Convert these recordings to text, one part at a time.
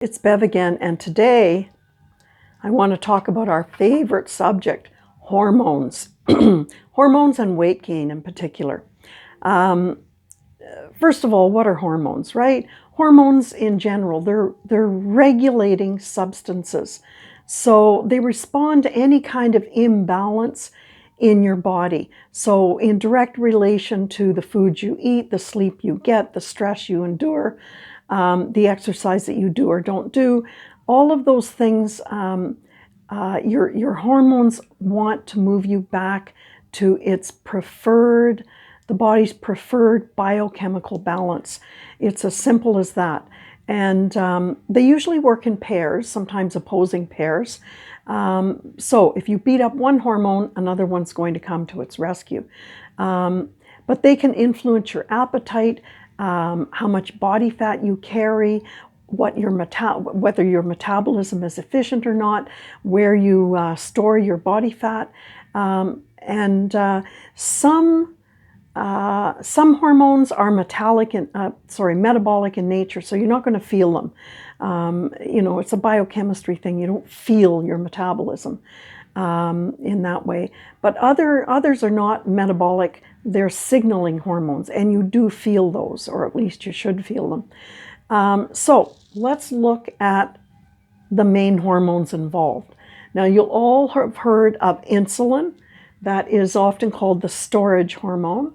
It's Bev again, and today I want to talk about our favorite subject, hormones. Hormones and weight gain in particular. First of all, what are hormones, right? Hormones in general, they're regulating substances. So they respond to any kind of imbalance in your body. So in direct relation to the food you eat, the sleep you get, the stress you endure, the exercise that you do or don't do, all of those things, your hormones want to move you back to its preferred, the body's preferred biochemical balance. It's as simple as that. And they usually work in pairs, sometimes opposing pairs. So if you beat up one hormone, another one's going to come to its rescue. But they can influence your appetite, how much body fat you carry, whether your metabolism is efficient or not, where you store your body fat, and some hormones are metabolic in nature, so you're not going to feel them. It's a biochemistry thing. You don't feel your metabolism in that way. But others are not metabolic. They're signaling hormones, and you do feel those, or at least you should feel them. So let's look at the main hormones involved. Now, you'll all have heard of insulin. That is often called the storage hormone.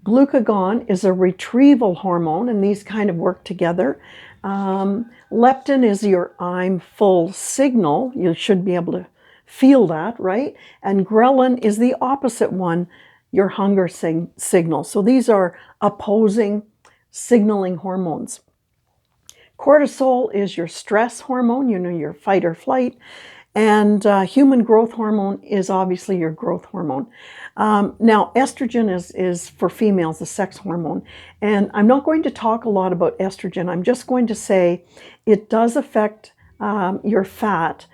Glucagon is a retrieval hormone, and these kind of work together. Leptin is your I'm full signal. You should be able to feel that, right? And ghrelin is the opposite one, your hunger signal. So these are opposing signaling hormones. Cortisol is your stress hormone, your fight or flight. And human growth hormone is obviously your growth hormone. Now, estrogen is for females, the sex hormone. And I'm not going to talk a lot about estrogen. I'm just going to say it does affect your fat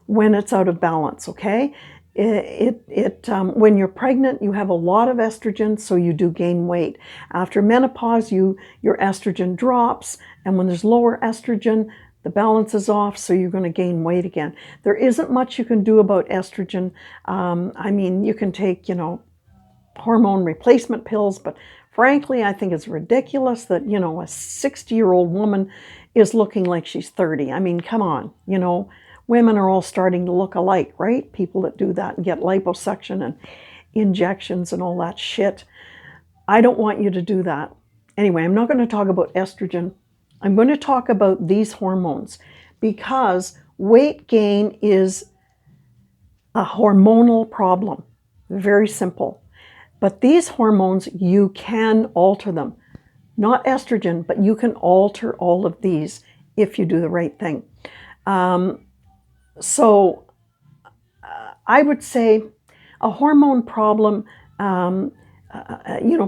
when it's out of balance, okay? When you're pregnant, you have a lot of estrogen, so you do gain weight. After menopause, your estrogen drops, and when there's lower estrogen, the balance is off, so you're going to gain weight again. There isn't much you can do about estrogen. You can take, hormone replacement pills, but frankly, I think it's ridiculous that, a 60-year-old woman is looking like she's 30. I mean, come on, women are all starting to look alike, right? People that do that and get liposuction and injections and all that shit. I don't want you to do that. Anyway, I'm not going to talk about estrogen. I'm going to talk about these hormones because weight gain is a hormonal problem. Very simple. But these hormones, you can alter them. Not estrogen, but you can alter all of these if you do the right thing. So I would say a hormone problem,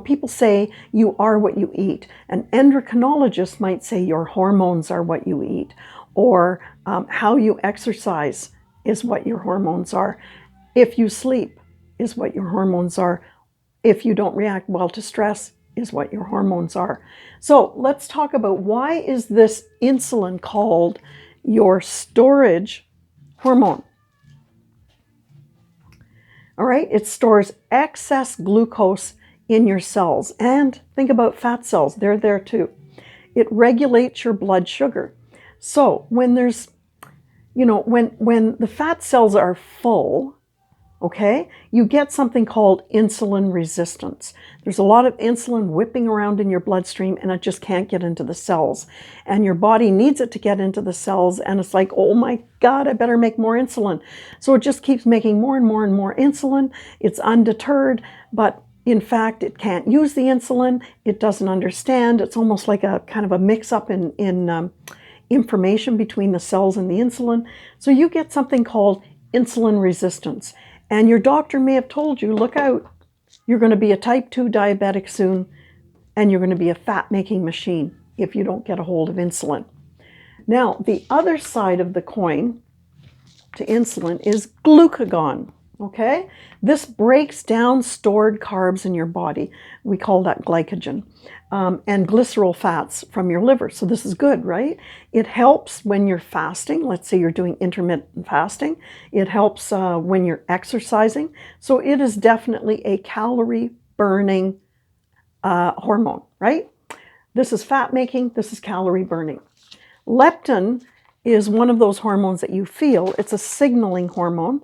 people say you are what you eat. An endocrinologist might say your hormones are what you eat, or how you exercise is what your hormones are. If you sleep is what your hormones are. If you don't react well to stress is what your hormones are. So let's talk about why is this insulin called your storage hormone. All right, it stores excess glucose in your cells. And think about fat cells, they're there too. It regulates your blood sugar. So when there's, when the fat cells are full, okay, you get something called insulin resistance. There's a lot of insulin whipping around in your bloodstream and it just can't get into the cells. And your body needs it to get into the cells, and it's like, oh my God, I better make more insulin. So it just keeps making more and more and more insulin. It's undeterred, but in fact, it can't use the insulin. It doesn't understand. It's almost like a kind of a mix-up in information between the cells and the insulin. So you get something called insulin resistance. And your doctor may have told you, look out, you're going to be a type 2 diabetic soon, and you're going to be a fat-making machine if you don't get a hold of insulin. Now, the other side of the coin to insulin is glucagon. Okay? This breaks down stored carbs in your body. We call that glycogen. And glycerol fats from your liver. So this is good, right? It helps when you're fasting. Let's say you're doing intermittent fasting. It helps when you're exercising. So it is definitely a calorie burning hormone, right? This is fat making, this is calorie burning. Leptin is one of those hormones that you feel. It's a signaling hormone.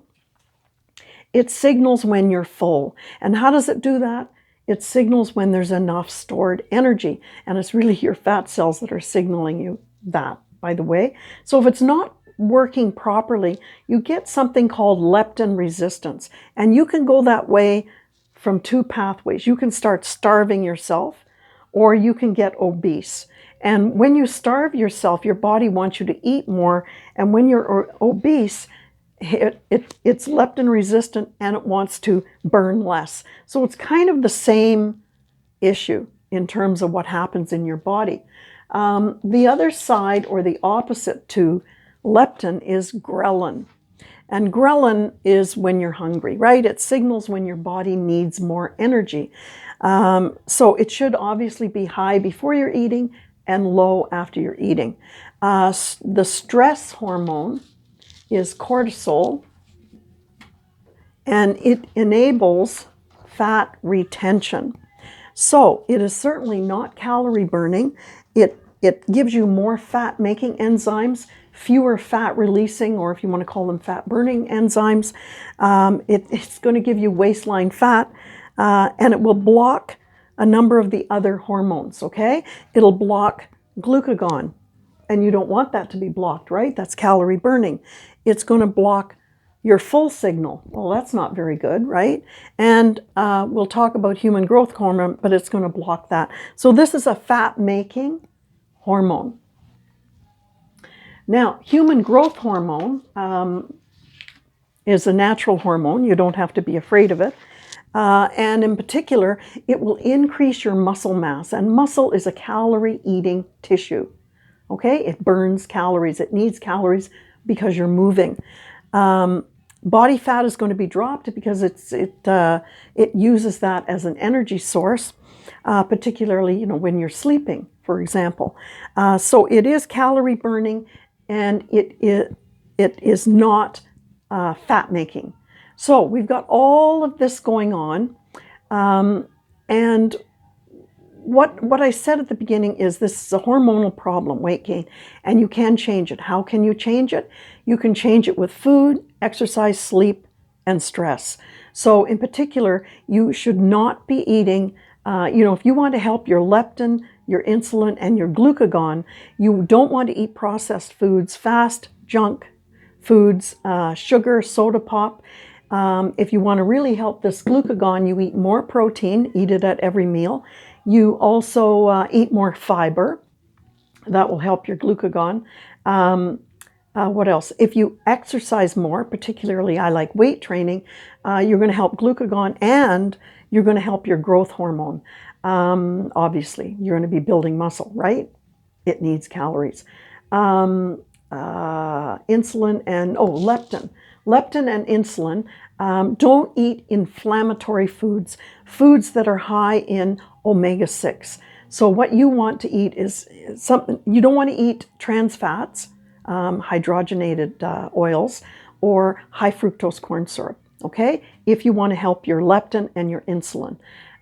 It signals when you're full. And how does it do that? It signals when there's enough stored energy. And it's really your fat cells that are signaling you that, by the way. So if it's not working properly, you get something called leptin resistance. And you can go that way from two pathways. You can start starving yourself, or you can get obese. And when you starve yourself, your body wants you to eat more. And when you're obese, it's leptin resistant and it wants to burn less. So it's kind of the same issue in terms of what happens in your body. The other side, or the opposite to leptin, is ghrelin. And ghrelin is when you're hungry, right? It signals when your body needs more energy. So it should obviously be high before you're eating and low after you're eating. The stress hormone is cortisol, and it enables fat retention. So it is certainly not calorie burning. It gives you more fat making enzymes, fewer fat releasing, or if you want to call them fat burning enzymes. It's going to give you waistline fat, and it will block a number of the other hormones, okay? It'll block glucagon, and you don't want that to be blocked, right? That's calorie burning. It's going to block your full signal. Well, that's not very good, right? And we'll talk about human growth hormone, but it's going to block that. So this is a fat-making hormone. Now, human growth hormone is a natural hormone. You don't have to be afraid of it. And in particular, it will increase your muscle mass. And muscle is a calorie-eating tissue. Okay? It burns calories. It needs calories because you're moving. Body fat is going to be dropped because it uses that as an energy source, particularly when you're sleeping, for example. So it is calorie burning, and it is not fat making. So we've got all of this going on, and what I said at the beginning is this is a hormonal problem, weight gain, and you can change it. How can you change it? You can change it with food, exercise, sleep, and stress. So in particular, you should not be eating, if you want to help your leptin, your insulin, and your glucagon, you don't want to eat processed foods, fast, junk foods, sugar, soda pop. If you want to really help this glucagon, you eat more protein, eat it at every meal. You also eat more fiber. That will help your glucagon. What else? If you exercise more, particularly I like weight training, you're going to help glucagon, and you're going to help your growth hormone. Obviously, you're going to be building muscle, right? It needs calories. Insulin and, leptin. Leptin and insulin. Don't eat inflammatory foods, foods that are high in omega-6. So what you want to eat is something, you don't want to eat trans fats, hydrogenated oils, or high fructose corn syrup, okay? If you want to help your leptin and your insulin.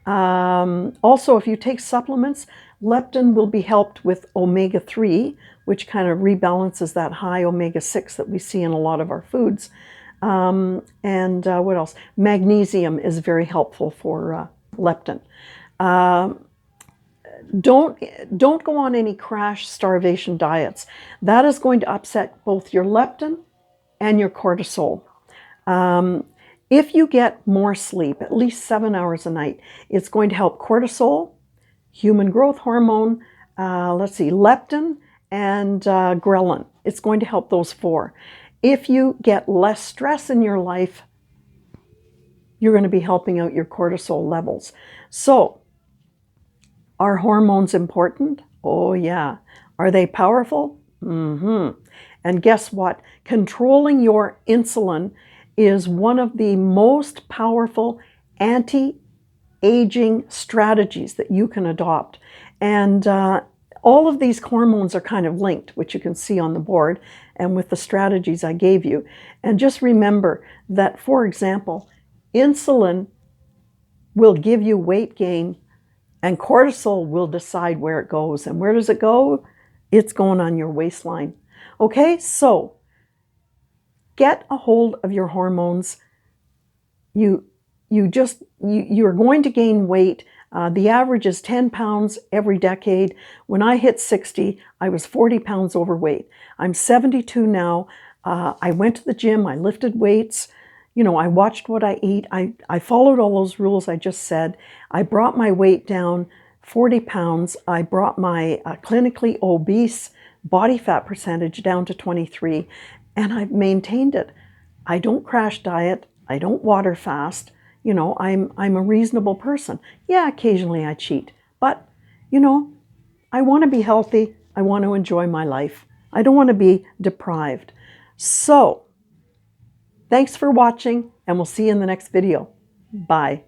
Also, if you take supplements, leptin will be helped with omega-3, which kind of rebalances that high omega-6 that we see in a lot of our foods. What else? Magnesium is very helpful for leptin. Don't go on any crash starvation diets. That is going to upset both your leptin and your cortisol. If you get more sleep, at least 7 hours a night, it's going to help cortisol, human growth hormone, leptin, and ghrelin. It's going to help those four. If you get less stress in your life, you're going to be helping out your cortisol levels. So, are hormones important? Oh yeah. Are they powerful? Mm-hmm. And guess what? Controlling your insulin is one of the most powerful anti-aging strategies that you can adopt. And all of these hormones are kind of linked, which you can see on the board, and with the strategies I gave you. And just remember that, for example, insulin will give you weight gain, and cortisol will decide where it goes. And where does it go? It's going on your waistline. Okay, so get a hold of your hormones. You're going to gain weight. The average is 10 pounds every decade. When I hit 60, I was 40 pounds overweight. I'm 72 now. I went to the gym. I lifted weights. You know, I watched what I eat. I followed all those rules I just said. I brought my weight down 40 pounds. I brought my clinically obese body fat percentage down to 23, and I've maintained it. I don't crash diet. I don't water fast. You know, I'm a reasonable person. Yeah, occasionally I cheat, but you know, I want to be healthy. I want to enjoy my life. I don't want to be deprived. So, thanks for watching, and we'll see you in the next video. Bye.